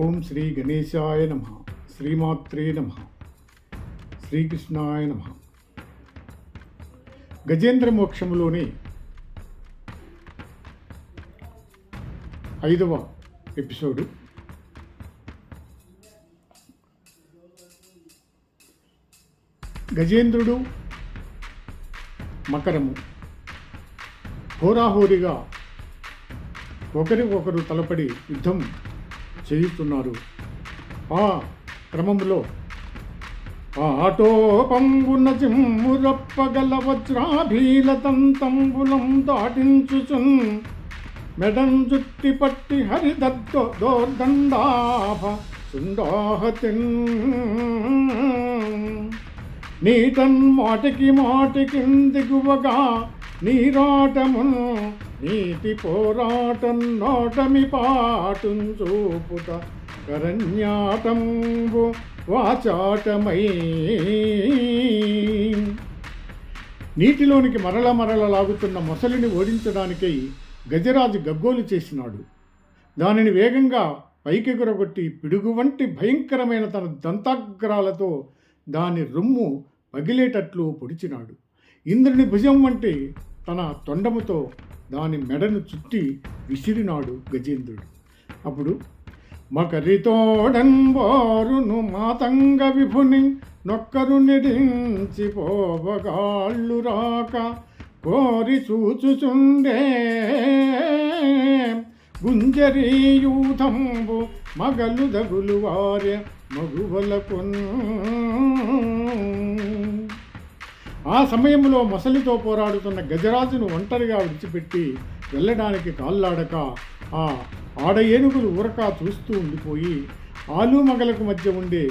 ఓం శ్రీ గణేశాయ నమః, శ్రీమాత్రే నమః, శ్రీకృష్ణాయ నమః. గజేంద్ర మోక్షములోని 5వ ఎపిసోడు. గజేంద్రుడు మకరము హోరాహోరీగా ఒకరికొకరు తలపడి యుద్ధం చేయిస్తున్నారు. ఆ క్రమంలో ఆటోపంబున చిమ్మురప్పగల వజ్రాభీలతంతంబులం దాటించుచున్ మెడం జుట్టి పట్టి హరిదోర్దండాభ సుండాహతిన్ నీటన్ మాటికి దిగువగా నీరాటమున్ నీతి పోరాటం నోటమి పాటుం చూపుట కరణ్యాటంబు వాచాటమై నీటిలోనికి మరల లాగుతున్న మొసలిని ఓడించడానికై గజరాజు గగ్గోలు చేసినాడు. దానిని వేగంగా పైకెగురగొట్టి పిడుగు వంటి భయంకరమైన తన దంతాగ్రాలతో దాని రొమ్ము పగిలేటట్లు పొడిచినాడు. ఇంద్రుని భుజం వంటి తన తొండముతో దాని మెడను చుట్టి విసిరినాడు గజేంద్రుడు. అప్పుడు మకరితోడన్వారును మాతంగ విభుని నొక్కరు నెడించి పోవగాళ్ళు రాక కోరి చూచుచుండే గుంజరీయూథంబు మగలు దగులు వార్య మగువలకున్. ఆ సమయంలో మొసలితో పోరాడుతున్న గజరాజును ఒంటరిగా విడిచిపెట్టి వెళ్ళడానికి కాళ్ళాడక ఆ ఆడ ఏనుగులు ఊరక చూస్తూ ఉండిపోయి ఆలుమగలకు మధ్య ఉండే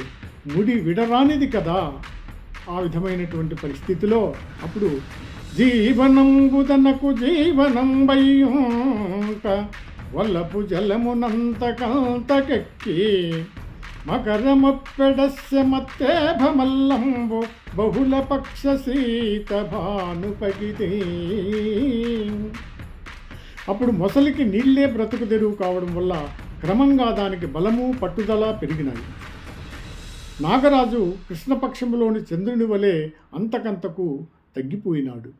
ముడి విడరానిది కదా. ఆ విధమైనటువంటి పరిస్థితిలో అప్పుడు జీవనంబుదనకు జీవనం బయ్యూట వల్లపు జలమునంతకంతకెక్కి మకరమప్పెడస్య మత్తేభమల్లంబు బహుళ పక్ష సీత భానుపగితే. అప్పుడు మొసలికి నీళ్లే బ్రతుకు తెరువు కావడం వల్ల క్రమంగా దానికి బలము పట్టుదల పెరిగినాయి. నాగరాజు కృష్ణపక్షములోని చంద్రుని వలె అంతకంతకు తగ్గిపోయినాడు.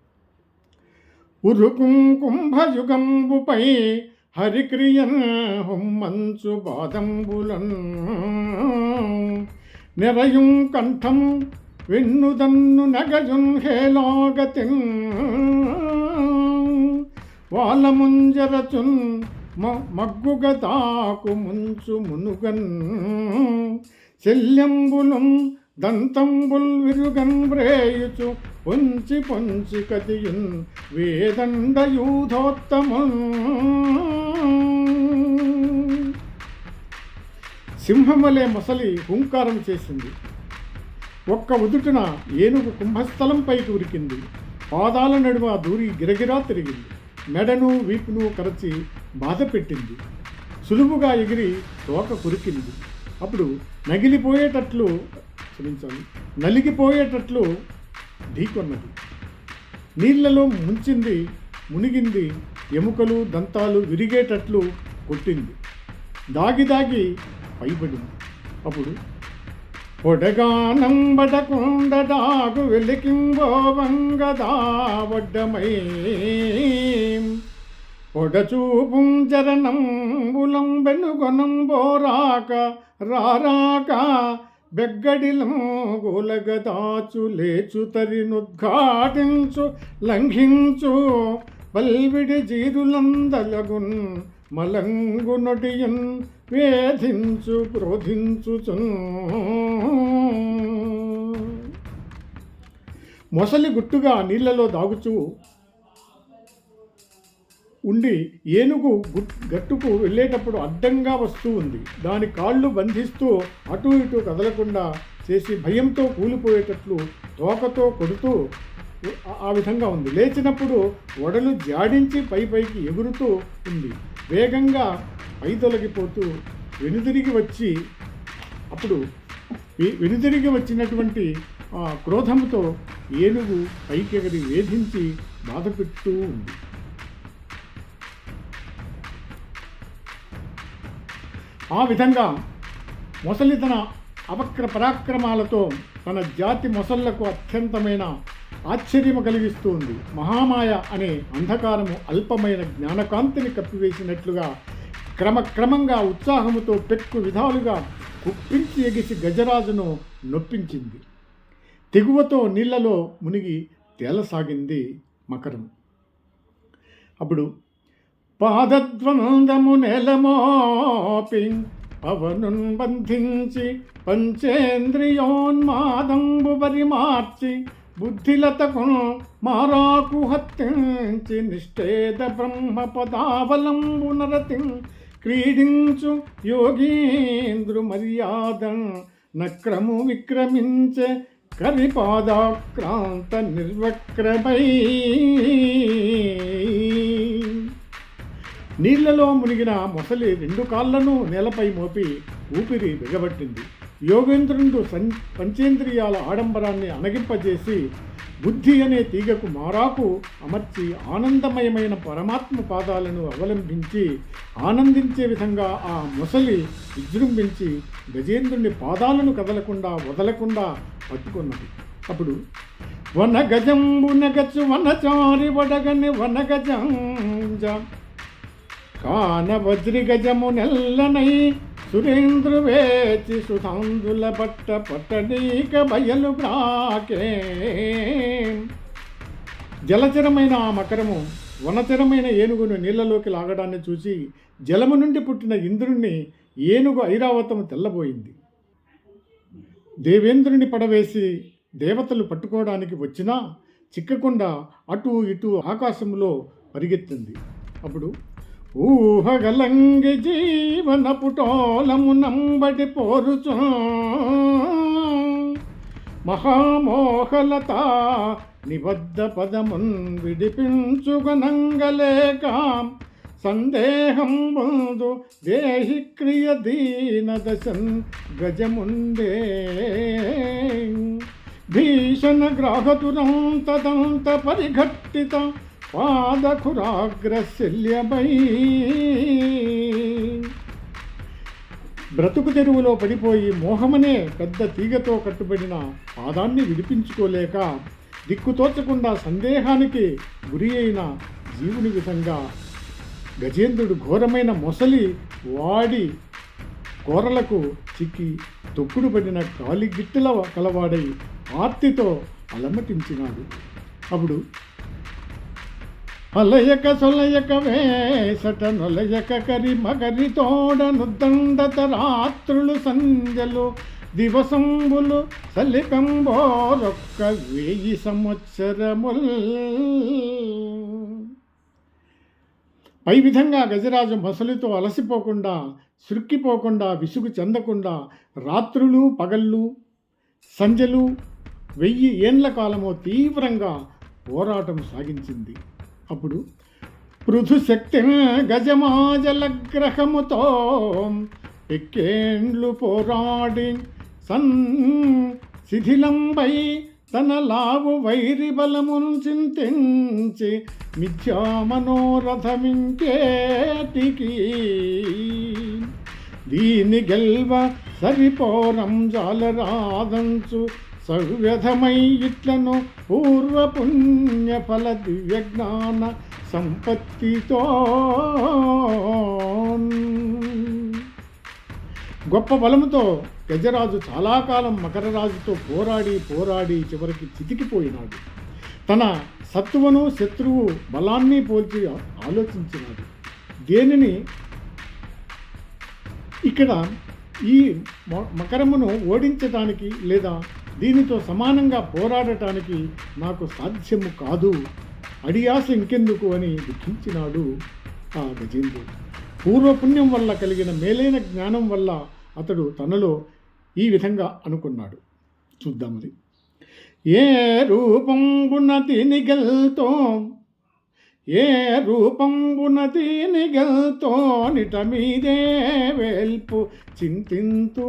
ఉరుకుం కుంభయుగంబుపై హరిక్రియన్ హుమ్మంచు బాదంబులన్ నెరయుం కంఠం వెన్నుదన్ను నగజున్ హేలాగతిన్ వాలముంజరచున్ మగ్గుగతాకు ముంచు మునుగన్ శల్యంబులున్ దంతంబుల్ విరుగన్ వ్రేయుచు పొంచి పొంచి కదియున్ వేదండయూధోత్తమున్. సింహమలే మొసలి హుంకారం చేసింది. ఒక్క ఉదుటున ఏనుగు కుంభస్థలంపైకి ఉరికింది. పాదాల నడుమ దూరి గిరగిరా తిరిగింది. మెడను వీపును కరచి బాధ పెట్టింది. సులువుగా ఎగిరి తోక కురికింది. అప్పుడు నలిగిపోయేటట్లు ఢీకొన్నది. నీళ్లలో ముంచింది, మునిగింది. ఎముకలు దంతాలు విరిగేటట్లు కొట్టింది. దాగి పైబడింది. అప్పుడు పొడగానంబడకుండడాగు వెలికింబోవంగదా వడ్డమై పొడచూపుం జరణంబులం బెనుగొనంబోరాక రారాక బెగ్గడిలం గోలగదాచు లేచు తరినుద్ఘాటించు లంఘించు పల్విడి జీరులందలగున్ మలంగు నొటియున్ వేధించు క్రోధించుచున్. మొసలి గుట్టుగా నీళ్లలో దాగుచూ ఉండి ఏనుగు గట్టుకు వెళ్ళేటప్పుడు అడ్డంగా వస్తూ ఉంది. దాని కాళ్ళు బంధిస్తూ అటు ఇటు కదలకుండా చేసి భయంతో కూలిపోయేటట్లు తోకతో కొడుతూ ఆ విధంగా ఉంది. లేచినప్పుడు ఒడలు జాడించి పైకి ఎగురుతూ ఉంది. వేగంగా తొలగిపోతూ వెనుదిరిగి వచ్చినటువంటి ఆ క్రోధంతో ఏనుగు పైకెగరి వేధించి బాధ పెడుతూ ఉంది. ఆ విధంగా మొసలి తన అవక్ర పరాక్రమాలతో తన జాతి మొసళ్లకు అత్యంతమైన ఆశ్చర్యము కలిగిస్తూ ఉంది. మహామాయ అనే అంధకారము అల్పమైన జ్ఞానకాంతిని కప్పివేసినట్లుగా క్రమక్రమంగా ఉత్సాహముతో పెక్కు విధాలుగా కుప్పించి ఎగిసి గజరాజును నొప్పించింది. తెగువతో నీళ్లలో మునిగి తేలసాగింది మకరం. అప్పుడు పాదద్వందము నెలమోపి పవనున్ బంధించి పంచేంద్రియోన్మాదంబు పరిమార్చి బుద్ధిలతకు మారాకు హత్తించి నిష్టేద బ్రహ్మ పదావలంబు నరతి క్రీడించు యోగీంద్రు మర్యాద నక్రము విక్రమించే కరిపాదాక్రాంత నిర్వక్రమై. నీళ్లలో మునిగిన మొసలి 2 కాళ్లను నేలపై మోపి ఊపిరి బిగబట్టింది. యోగేంద్రుడు పంచేంద్రియాల ఆడంబరాన్ని అణగింపజేసి బుద్ధి అనే తీగకు మారాకు అమర్చి ఆనందమయమైన పరమాత్మ పాదాలను అవలంబించి ఆనందించే విధంగా ఆ మొసలి విజృంభించి గజేంద్రుని పాదాలను కదలకుండా వదలకుండా పట్టుకున్నది. అప్పుడు వనగజంబు నగచు వనచారి వడగని వనగజంజ కాన వజ్రిగజము నెల్లనై సురేంద్రు వేచి సుధాంధుల పట్ట పట్టడీక బయలు బ్రాకే. జలచరమైన ఆ మకరము వనచరమైన ఏనుగును నీళ్లలోకి లాగడాన్ని చూసి జలము నుండి పుట్టిన ఇంద్రుణ్ణి ఏనుగు ఐరావతం తెల్లబోయింది. దేవేంద్రుని పడవేసి దేవతలు పట్టుకోవడానికి వచ్చినా చిక్కకుండా అటు ఇటు ఆకాశంలో పరిగెత్తింది. అప్పుడు ఊహగలంగి జీవన పుటోలము నంబడి పోరుచు మహామోహలత నిబద్ధ పదమున్ విడిపించుగనంగలేక సందేహం బంధు దేహి క్రియ దీన దశన్ గజముందే భీషణ గ్రాహతురంతంత పరిఘట్టిత పాదఖురాగ్రశల్యమై. బ్రతుకు తెరువులో పడిపోయి మోహమనే పెద్ద తీగతో కట్టుబడిన పాదాన్ని విడిపించుకోలేక దిక్కుతోచకుండా సందేహానికి గురి అయిన జీవుని విధంగా గజేంద్రుడు ఘోరమైన మొసలి వాడి కోరలకు చిక్కి తొక్కుడు పడిన కాలిగిట్టల కలవాడై ఆర్తితో అలమటించినాడు. అప్పుడు అలయక సొలయక వేసట నొలయక కరి మగరి తోడనుద్దండత రాత్రులు సంధ్యలు దివసంబులు సలికంబోరొక్క 1000 సంవత్సరముల్. పై విధంగా గజరాజు మొసలితో అలసిపోకుండా సృక్కిపోకుండా విసుగు చెందకుండా రాత్రులు పగళ్ళు సంధ్యలు 1000 ఏండ్ల కాలము తీవ్రంగా పోరాటం సాగించింది. అప్పుడు పృథు శక్తి గజమాజలగ్రహముతో ఎక్కేండ్లు పోరాడి శిథిలంబై తన లావు వైరి బలమును చింతించి మిథ్యా మనోరథమింకేటికి దీని గెల్వ సరిపోరం జాలరాదంచు సవ్యధమై ఇట్లను పూర్వపుణ్య ఫల దివ్యజ్ఞాన సంపత్తితో. గొప్ప బలముతో గజరాజు చాలా కాలం మకరరాజుతో పోరాడి చివరికి చితికిపోయినాడు. తన సత్తువను శత్రువు బలాన్ని పోల్చి ఆలోచించినాడు. దేనిని ఇక్కడ ఈ మకరమును ఓడించటానికి లేదా దీనితో సమానంగా పోరాడటానికి నాకు సాధ్యము కాదు, అడియాస ఇంకెందుకు అని దుఃఖించినాడు ఆ గజేంద్రుడు. పూర్వపుణ్యం వల్ల కలిగిన మేలైన జ్ఞానం వల్ల అతడు తనలో ఈ విధంగా అనుకున్నాడు. చూద్దామది. ఏ రూపంబునది నిగల్తో నిట మీదే వేల్పు చింతింతూ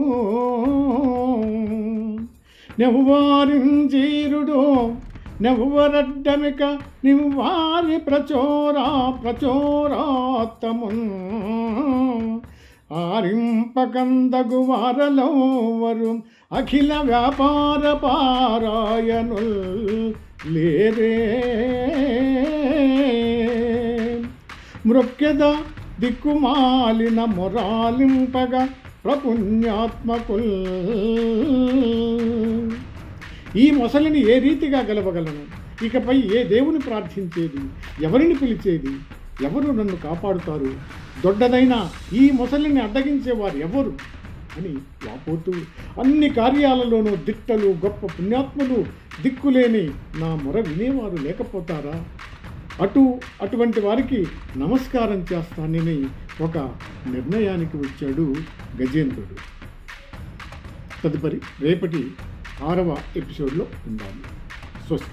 నెవ్వారింజీరుడు నెవ్వరడ్డమిక నివ్వారి ప్రచోరాత్తమున్ ఆరింపకందగు వారలోవరు అఖిల వ్యాపార పారాయణుల్ లేరే. మృక్కెద దిక్కుమాలిన మొరాలింపగా ప్రపుణ్యాత్మకుల్. ఈ మొసలిని ఏ రీతిగా గెలవగలను? ఇకపై ఏ దేవుని ప్రార్థించేది? ఎవరిని పిలిచేది? ఎవరు నన్ను కాపాడుతారు? దొడ్డదైన ఈ మొసలిని అడ్డగించేవారు ఎవరు అని వాపోతూ అన్ని కార్యాలలోనూ దిట్టలు, గొప్ప పుణ్యాత్ములు, దిక్కులేని నా మొర వినేవారు లేకపోతారా? అటువంటి వారికి నమస్కారం చేస్తానని ఒక నిర్ణయానికి వచ్చాడు గజేంద్రుడు. తదుపరి రేపటి 6వ ఎపిసోడ్లో ఉండాలి. స్వస్తి.